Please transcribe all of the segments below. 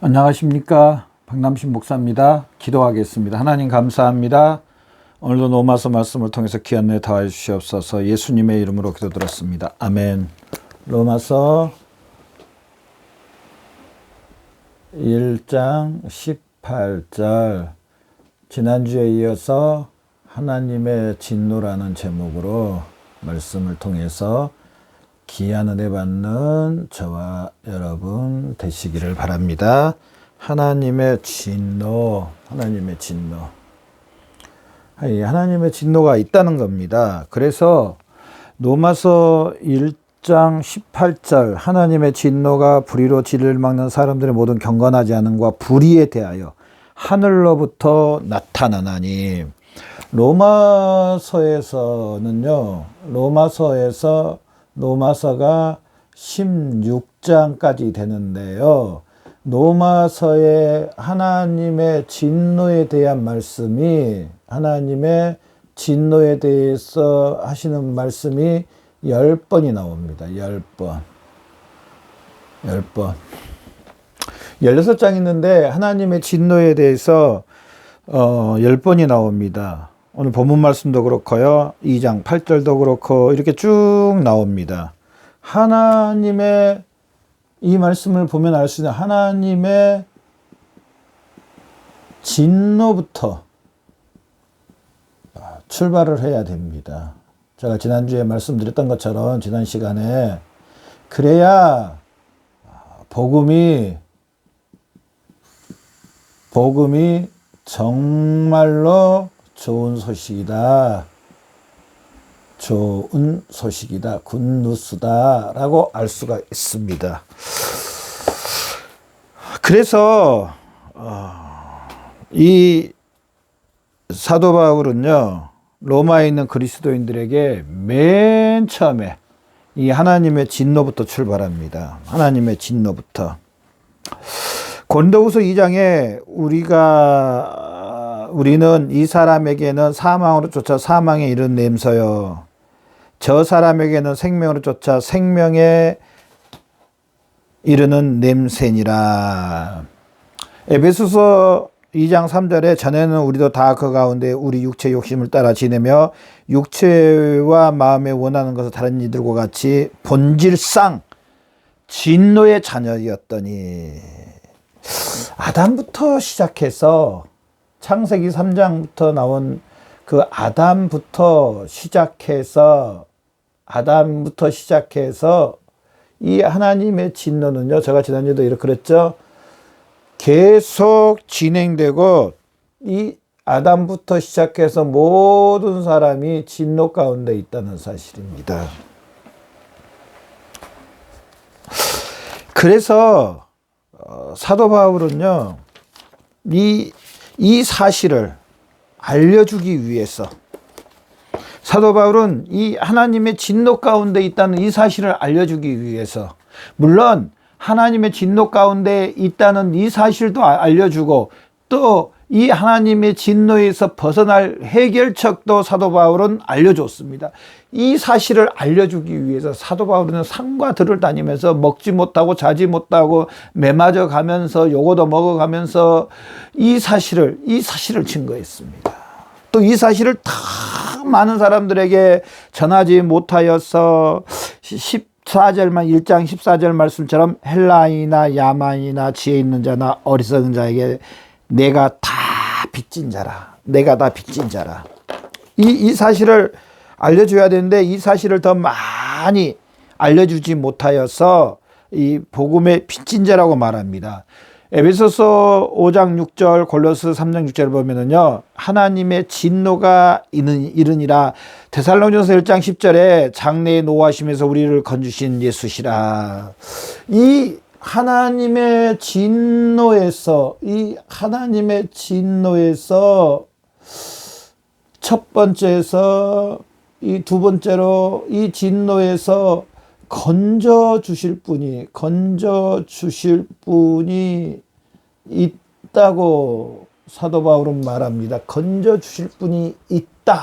안녕하십니까. 박남신 목사입니다. 기도하겠습니다. 하나님 감사합니다. 오늘도 로마서 말씀을 통해서 귀한 내 더하여 주시옵소서. 예수님의 이름으로 기도드렸습니다. 아멘. 로마서 1장 18절 지난주에 이어서 하나님의 진노라는 제목으로 말씀을 통해서 귀한 은혜 받는 저와 여러분 되시기를 바랍니다. 하나님의 진노, 하나님의 진노. 하나님의 진노가 있다는 겁니다. 그래서 로마서 1장 18절 하나님의 진노가 불의로 진리를 막는 사람들의 모든 경건하지 않음과 불의에 대하여 하늘로부터 나타나나니. 로마서가 16장까지 되는데요. 로마서의 하나님의 진노에 대한 말씀이, 하나님의 진노에 대해서 하시는 말씀이 10번이 나옵니다. 10번. 16장 있는데 하나님의 진노에 대해서 10번이 나옵니다. 오늘 본문 말씀도 그렇고요. 2장 8절도 그렇고 이렇게 쭉 나옵니다. 하나님의 이 말씀을 보면 알 수 있는 하나님의 진노부터 출발을 해야 됩니다. 제가 지난주에 말씀드렸던 것처럼 지난 시간에 그래야 복음이 정말로 좋은 소식이다. 좋은 소식이다. 굿뉴스다. 라고 알 수가 있습니다. 그래서 이 사도 바울은요. 로마에 있는 그리스도인들에게 맨 처음에 이 하나님의 진노부터 출발합니다. 하나님의 진노부터. 고린도후서 2장에 우리는 이 사람에게는 사망으로 쫓아 사망에 이른 냄새요. 저 사람에게는 생명으로 쫓아 생명에 이르는 냄새니라. 에베소서 2장 3절에 전에는 우리도 다 그 가운데 우리 육체 욕심을 따라 지내며 육체와 마음에 원하는 것을 다른 이들과 같이 본질상 진노의 자녀였더니. 아담부터 시작해서 창세기 3장부터 나온 그 아담부터 시작해서 이 하나님의 진노는요, 제가 지난주에도 이렇게 그랬죠. 계속 진행되고 이 아담부터 시작해서 모든 사람이 진노 가운데 있다는 사실입니다. 그래서 사도 바울은요, 이 사실을 알려주기 위해서, 사도 바울은 이 하나님의 진노 가운데 있다는 이 사실을 알려주기 위해서, 물론 하나님의 진노 가운데 있다는 이 사실도 알려주고 또 이 하나님의 진노에서 벗어날 해결책도 사도 바울은 알려줬습니다. 이 사실을 알려주기 위해서 사도 바울은 산과 들을 다니면서 먹지 못하고 자지 못하고 매맞아 가면서 요거도 먹어가면서 이 사실을 증거했습니다. 또 이 사실을 다 많은 사람들에게 전하지 못하여서 14절만 1장 14절 말씀처럼 헬라인이나 야만이나 지혜 있는 자나 어리석은 자에게 내가 다 빚진 자라. 이 사실을 알려줘야 되는데 이 사실을 더 많이 알려주지 못하여서 이 복음의 빚진 자라고 말합니다. 에베소서 5장 6절, 골로새 3장 6절을 보면은요, 하나님의 진노가 이르니라. 데살로니가서 1장 10절에 장래에 노하심에서 우리를 건주신 예수시라. 이 하나님의 진노에서 첫 번째에서 이 두 번째로 이 진노에서 건져 주실 분이 있다고 사도 바울은 말합니다. 건져 주실 분이 있다.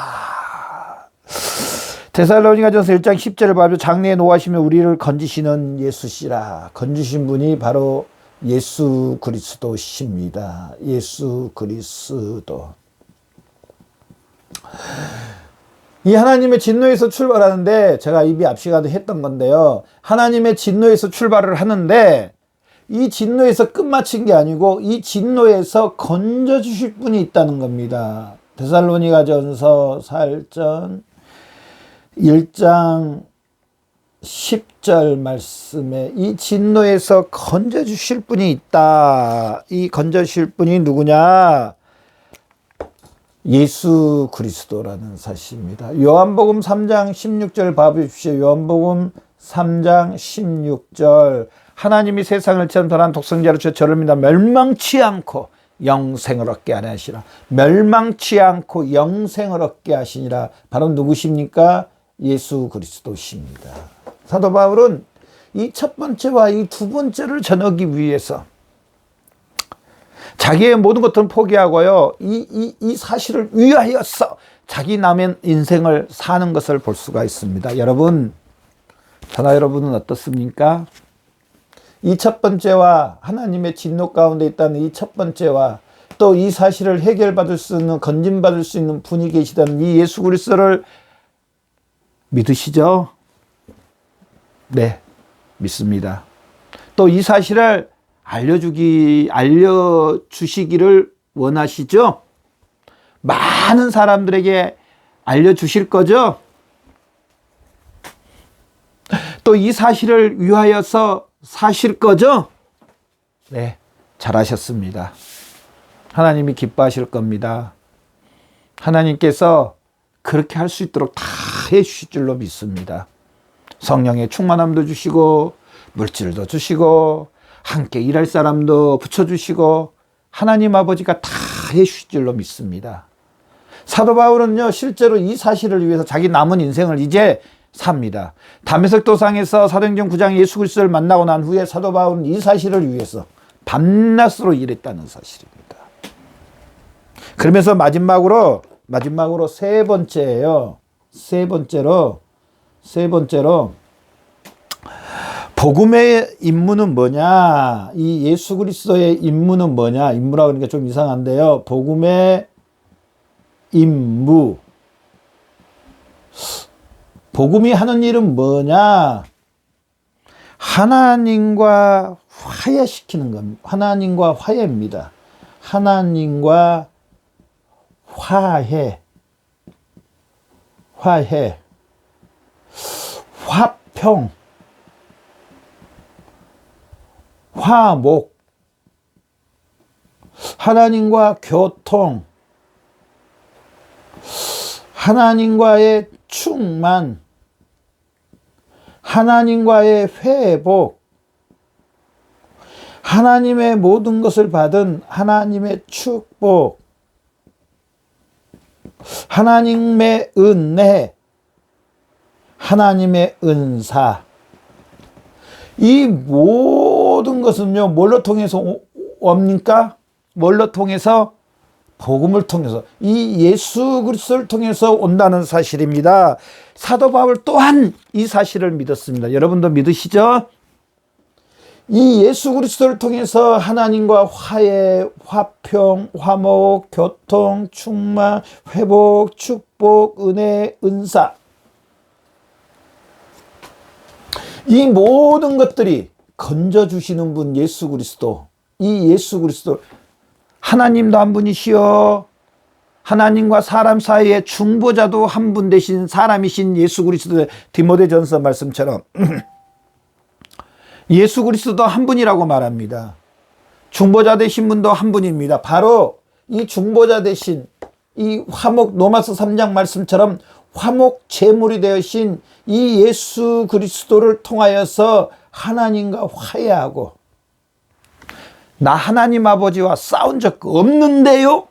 데살로니가전서 1장 10절을 봐도 장래에 노하시며 우리를 건지시는 예수시라. 건지신 분이 바로 예수 그리스도십니다. 예수 그리스도. 이 하나님의 진노에서 출발하는데, 제가 이미 앞 시간에 했던 건데요. 하나님의 진노에서 출발을 하는데, 이 진노에서 끝마친 게 아니고 이 진노에서 건져주실 분이 있다는 겁니다. 데살로니가전서 4장 1장 10절 말씀에 이 진노에서 건져주실 분이 있다. 이 건져주실 분이 누구냐? 예수 그리스도라는 사실입니다. 요한복음 3장 16절 봐주십시오. 요한복음 3장 16절. 하나님이 세상을 처음 선한 독생자로 주어 저를 믿어 멸망치 않고 영생을 얻게 하시라. 멸망치 않고 영생을 얻게 하시니라. 바로 누구십니까? 예수 그리스도십니다. 사도 바울은 이 첫 번째와 이 두 번째를 전하기 위해서 자기의 모든 것들은 포기하고요. 이 사실을 위하여서 자기 남의 인생을 사는 것을 볼 수가 있습니다. 여러분, 저나 여러분은 어떻습니까? 이 첫 번째와 하나님의 진노 가운데 있다는 이 첫 번째와 또 이 사실을 해결받을 수 있는, 건진받을 수 있는 분이 계시다는 이 예수 그리스도를 믿으시죠? 네, 믿습니다. 또 이 사실을 알려주시기를 원하시죠? 많은 사람들에게 알려주실 거죠? 또 이 사실을 위하여서 사실 거죠? 네, 잘하셨습니다. 하나님이 기뻐하실 겁니다. 하나님께서 그렇게 할 수 있도록 다 해주실 줄로 믿습니다. 성령의 충만함도 주시고 물질도 주시고 함께 일할 사람도 붙여주시고 하나님 아버지가 다 해주실 줄로 믿습니다. 사도 바울은요, 실제로 이 사실을 위해서 자기 남은 인생을 이제 삽니다. 다메섹 도상에서 사도행전 9장 예수 그리스도를 만나고 난 후에 사도 바울은 이 사실을 위해서 밤낮으로 일했다는 사실입니다. 그러면서 마지막으로 세 번째예요. 세 번째로 복음의 임무는 뭐냐? 이 예수 그리스도의 임무는 뭐냐? 임무라고 하니까 좀 이상한데요. 복음의 임무. 복음이 하는 일은 뭐냐? 하나님과 화해시키는 겁니다. 하나님과 화해입니다. 하나님과 화해. 화평. 화목. 하나님과 교통. 하나님과의 충만. 하나님과의 회복. 하나님의 모든 것을 받은 하나님의 축복. 하나님의 은혜. 하나님의 은사. 이 모든 것은요, 뭘로 통해서 옵니까? 뭘로 통해서? 복음을 통해서, 이 예수 그리스도를 통해서 온다는 사실입니다. 사도 바울 또한 이 사실을 믿었습니다. 여러분도 믿으시죠? 이 예수 그리스도를 통해서 하나님과 화해, 화평, 화목, 교통, 충만, 회복, 축복, 은혜, 은사, 이 모든 것들이 건져주시는 분 예수 그리스도. 이 예수 그리스도, 하나님도 한 분이시요 하나님과 사람 사이의 중보자도 한 분 되신 사람이신 예수 그리스도의 디모데전서 말씀처럼 예수 그리스도도 한 분이라고 말합니다. 중보자 되신 분도 한 분입니다. 바로 이 중보자 되신 이 화목, 로마서 3장 말씀처럼 화목 제물이 되신 이 예수 그리스도를 통하여서 하나님과 화해하고, 나 하나님 아버지와 싸운 적 없는데요?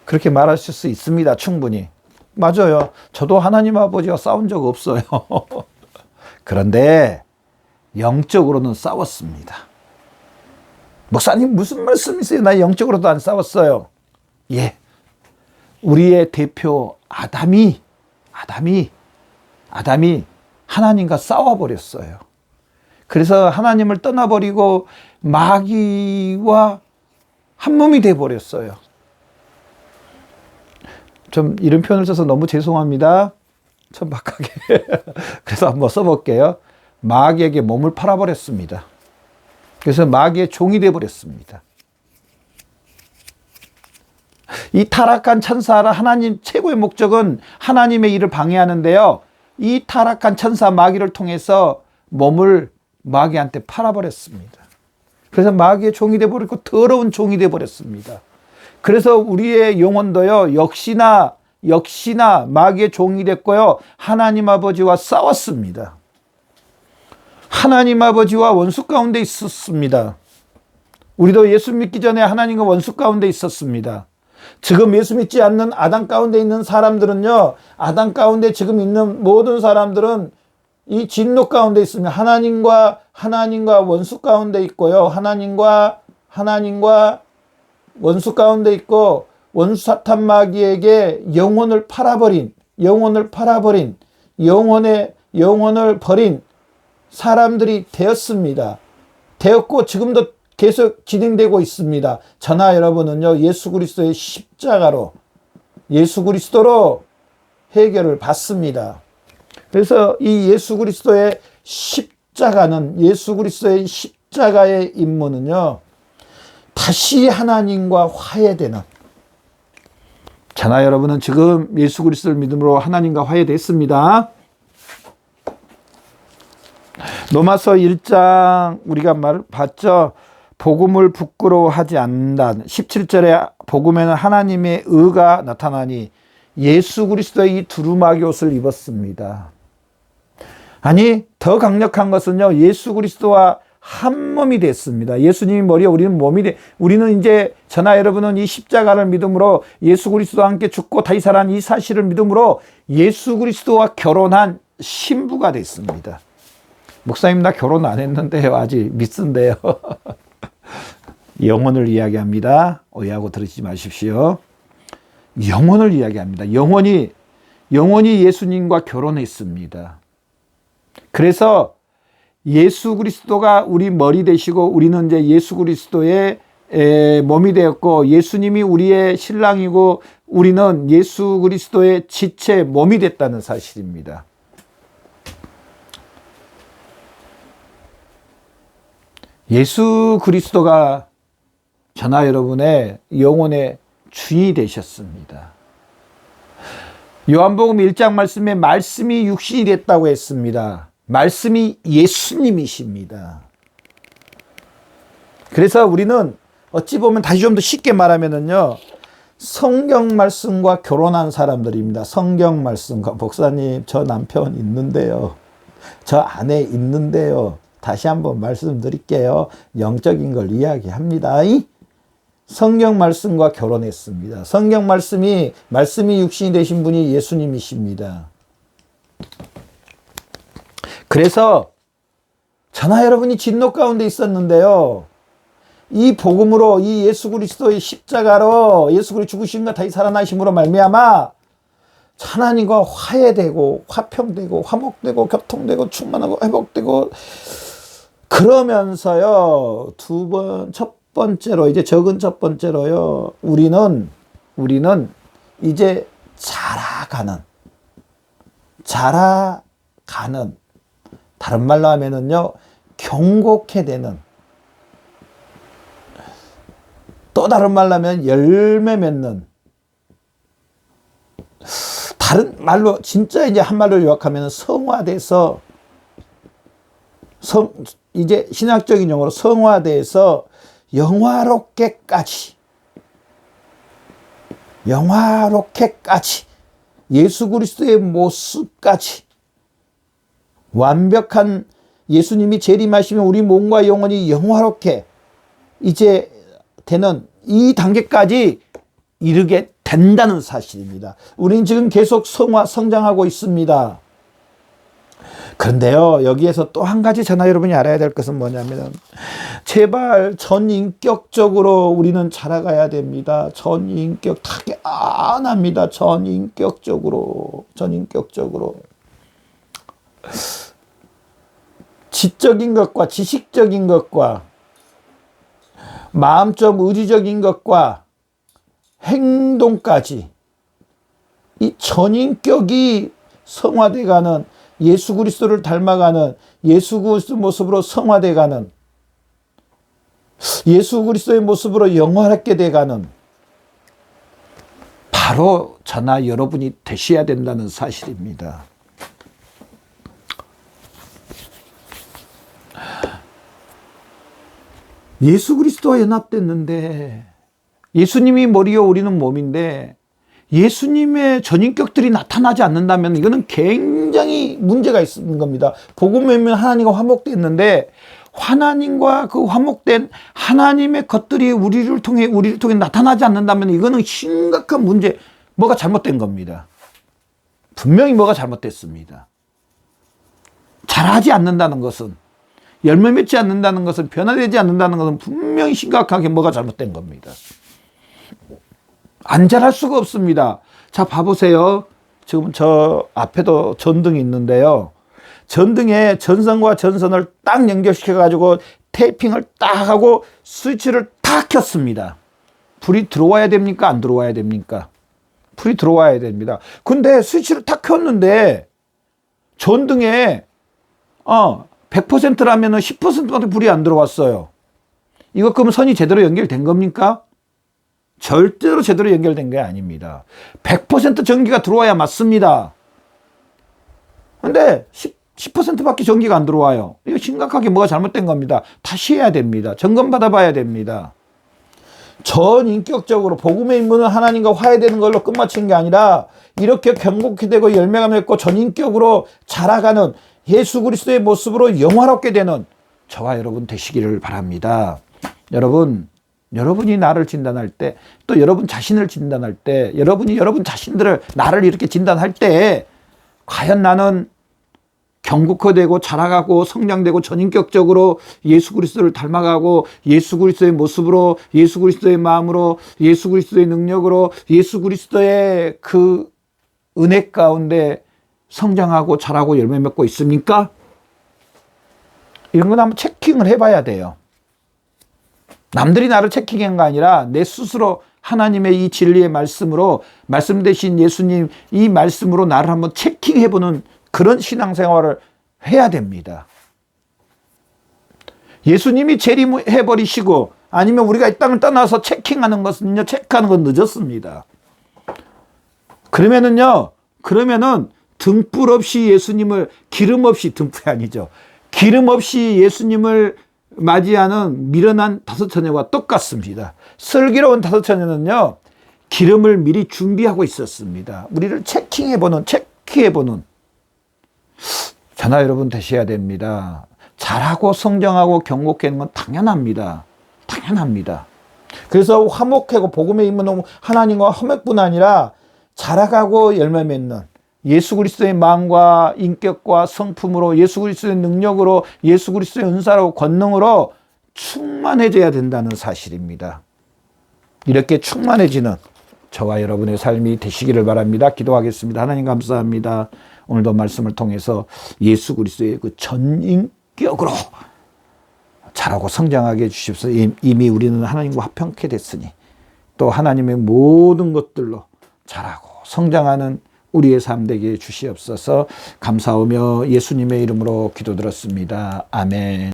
그렇게 말하실 수 있습니다. 충분히. 맞아요. 저도 하나님 아버지와 싸운 적 없어요. 그런데 영적으로는 싸웠습니다. 목사님 무슨 말씀이세요? 나 영적으로도 안 싸웠어요. 예. 우리의 대표 아담이 하나님과 싸워버렸어요. 그래서 하나님을 떠나버리고 마귀와 한 몸이 돼 버렸어요. 좀 이런 표현을 써서 너무 죄송합니다. 천박하게. 그래서 한번 써볼게요. 마귀에게 몸을 팔아버렸습니다. 그래서 마귀의 종이 돼 버렸습니다. 이 타락한 천사라 하나님 최고의 목적은 하나님의 일을 방해하는데요. 이 타락한 천사 마귀를 통해서 몸을 마귀한테 팔아버렸습니다. 그래서 마귀의 종이 되어버리고 더러운 종이 되어버렸습니다. 그래서 우리의 영혼도요, 역시나 마귀의 종이 됐고요, 하나님 아버지와 싸웠습니다. 하나님 아버지와 원수 가운데 있었습니다. 우리도 예수 믿기 전에 하나님과 원수 가운데 있었습니다. 지금 예수 믿지 않는 아담 가운데 있는 사람들은요, 아담 가운데 지금 있는 모든 사람들은 이 진노 가운데 있으면 하나님과 원수 가운데 있고요. 하나님과 원수 가운데 있고, 원수 사탄 마귀에게 영혼을 버린 사람들이 되었습니다. 되었고 지금도 계속 진행되고 있습니다. 저나 여러분은요, 예수 그리스도의 십자가로, 예수 그리스도로 해결을 받습니다. 그래서 이 예수 그리스도의 십자가의 임무는요, 다시 하나님과 화해되는, 저나 여러분은 지금 예수 그리스도를 믿음으로 하나님과 화해됐습니다. 로마서 1장 우리가 봤죠. 복음을 부끄러워하지 않는다. 17절에 복음에는 하나님의 의가 나타나니 예수 그리스도의 이 두루마기 옷을 입었습니다. 아니, 더 강력한 것은요, 예수 그리스도와 한 몸이 됐습니다. 예수님이 머리에 우리는 몸이 우리는 이제 저나 여러분은 이 십자가를 믿음으로 예수 그리스도와 함께 죽고 다시 살아난 이 사실을 믿음으로 예수 그리스도와 결혼한 신부가 됐습니다. 목사님, 나 결혼 안 했는데요. 아직 미스인데요. 영혼을 이야기합니다. 오해하고 들으시지 마십시오. 영혼을 이야기합니다. 영혼이 예수님과 결혼했습니다. 그래서 예수 그리스도가 우리 머리 되시고 우리는 이제 예수 그리스도의 몸이 되었고, 예수님이 우리의 신랑이고 우리는 예수 그리스도의 지체 몸이 됐다는 사실입니다. 예수 그리스도가 저나 여러분의 영혼의 주인이 되셨습니다. 요한복음 1장 말씀에 말씀이 육신이 됐다고 했습니다. 말씀이 예수님이십니다. 그래서 우리는 어찌 보면 다시 좀 더 쉽게 말하면은요, 성경 말씀과 결혼한 사람들입니다. 성경 말씀과. 목사님, 저 남편 있는데요. 저 아내 있는데요. 다시 한번 말씀드릴게요. 영적인 걸 이야기합니다. 성경 말씀과 결혼했습니다. 성경 말씀이 육신이 되신 분이 예수님이십니다. 그래서 저나 여러분이 진노 가운데 있었는데요, 이 복음으로, 이 예수 그리스도의 십자가로, 예수 그리스도 죽으심과 다시 살아나심으로 말미암아 하나님과 화해되고 화평되고 화목되고 교통되고 충만하고 회복되고, 그러면서요, 첫 번째로, 이제 적은 첫 번째로요, 우리는 이제 자라가는, 다른 말로 하면은요, 경고케 되는, 또 다른 말로 하면 열매 맺는, 다른 말로, 진짜 이제 한 말로 요약하면 성화돼서, 이제 신학적인 용어로 성화돼서 영화롭게까지 예수 그리스도의 모습까지 완벽한 예수님이 재림하시면 우리 몸과 영혼이 영화롭게 이제 되는 이 단계까지 이르게 된다는 사실입니다. 우리는 지금 계속 성장하고 있습니다. 그런데요, 여기에서 또 한 가지 저나 여러분이 알아야 될 것은 뭐냐면, 제발 전인격적으로 우리는 자라가야 됩니다. 당연합니다. 전인격적으로. 지적인 것과 지식적인 것과 마음적 의지적인 것과 행동까지 이 전인격이 성화돼가는, 예수 그리스도를 닮아가는, 예수 그리스도 모습으로 성화돼가는, 예수 그리스도의 모습으로 영화롭게 돼가는 바로 저나 여러분이 되셔야 된다는 사실입니다. 예수 그리스도와 연합됐는데, 예수님이 머리요 우리는 몸인데 예수님의 전인격들이 나타나지 않는다면 이거는 굉장히 문제가 있는 겁니다. 복음에 있는 하나님과 화목됐는데 하나님과 그 화목된 하나님의 것들이 우리를 통해 나타나지 않는다면 이거는 심각한 문제, 뭐가 잘못된 겁니다. 분명히 뭐가 잘못됐습니다. 잘하지 않는다는 것은, 열매 맺지 않는다는 것은, 변화되지 않는다는 것은 분명히 심각하게 뭐가 잘못된 겁니다. 안 잘할 수가 없습니다. 자, 봐보세요. 지금 저 앞에도 전등이 있는데요. 전등에 전선과 전선을 딱 연결시켜가지고 테이핑을 딱 하고 스위치를 딱 켰습니다. 불이 들어와야 됩니까? 안 들어와야 됩니까? 불이 들어와야 됩니다. 근데 스위치를 딱 켰는데 전등에 100%라면 10%밖에 불이 안 들어왔어요. 이거 그러면 선이 제대로 연결된 겁니까? 절대로 제대로 연결된 게 아닙니다. 100% 전기가 들어와야 맞습니다. 근데 10%밖에 전기가 안 들어와요. 이거 심각하게 뭐가 잘못된 겁니다. 다시 해야 됩니다. 점검 받아봐야 됩니다. 전인격적으로 복음의 인문은 하나님과 화해되는 걸로 끝마치는 게 아니라 이렇게 경고케 되고 열매가 맺고 전인격으로 자라가는 예수 그리스도의 모습으로 영화롭게 되는 저와 여러분 되시기를 바랍니다. 여러분이 나를 진단할 때, 또 여러분 자신을 진단할 때, 여러분이 여러분 자신들을, 나를 이렇게 진단할 때 과연 나는 경국화되고 자라가고 성장되고 전인격적으로 예수 그리스도를 닮아가고 예수 그리스도의 모습으로, 예수 그리스도의 마음으로, 예수 그리스도의 능력으로, 예수 그리스도의 그 은혜 가운데 성장하고 자라고 열매 맺고 있습니까? 이런 건 한번 체킹을 해봐야 돼요. 남들이 나를 체킹한 거 아니라 내 스스로 하나님의 이 진리의 말씀으로, 말씀 되신 예수님 이 말씀으로 나를 한번 체킹해보는 그런 신앙생활을 해야 됩니다. 예수님이 재림해버리시고 아니면 우리가 이 땅을 떠나서 체킹하는 것은요, 체크하는 건 늦었습니다. 그러면은 등불 없이 예수님을, 기름 없이, 등불이 아니죠, 기름 없이 예수님을 맞이하는 미련한 다섯 처녀와 똑같습니다. 슬기로운 다섯 처녀는요, 기름을 미리 준비하고 있었습니다. 우리를 체크해보는 저나 여러분 되셔야 됩니다. 잘하고 성장하고 경고케는 건 당연합니다. 그래서 화목하고 복음의 임무는 하나님과 화목뿐 아니라 자라가고 열매 맺는 예수 그리스도의 마음과 인격과 성품으로, 예수 그리스도의 능력으로, 예수 그리스도의 은사로 권능으로 충만해져야 된다는 사실입니다. 이렇게 충만해지는 저와 여러분의 삶이 되시기를 바랍니다. 기도하겠습니다. 하나님 감사합니다. 오늘도 말씀을 통해서 예수 그리스도의 그 전인격으로 자라고 성장하게 해주십시오. 이미 우리는 하나님과 화평케 됐으니 또 하나님의 모든 것들로 자라고 성장하는 우리의 삶 되게 해 주시옵소서. 감사하며 예수님의 이름으로 기도드렸습니다. 아멘.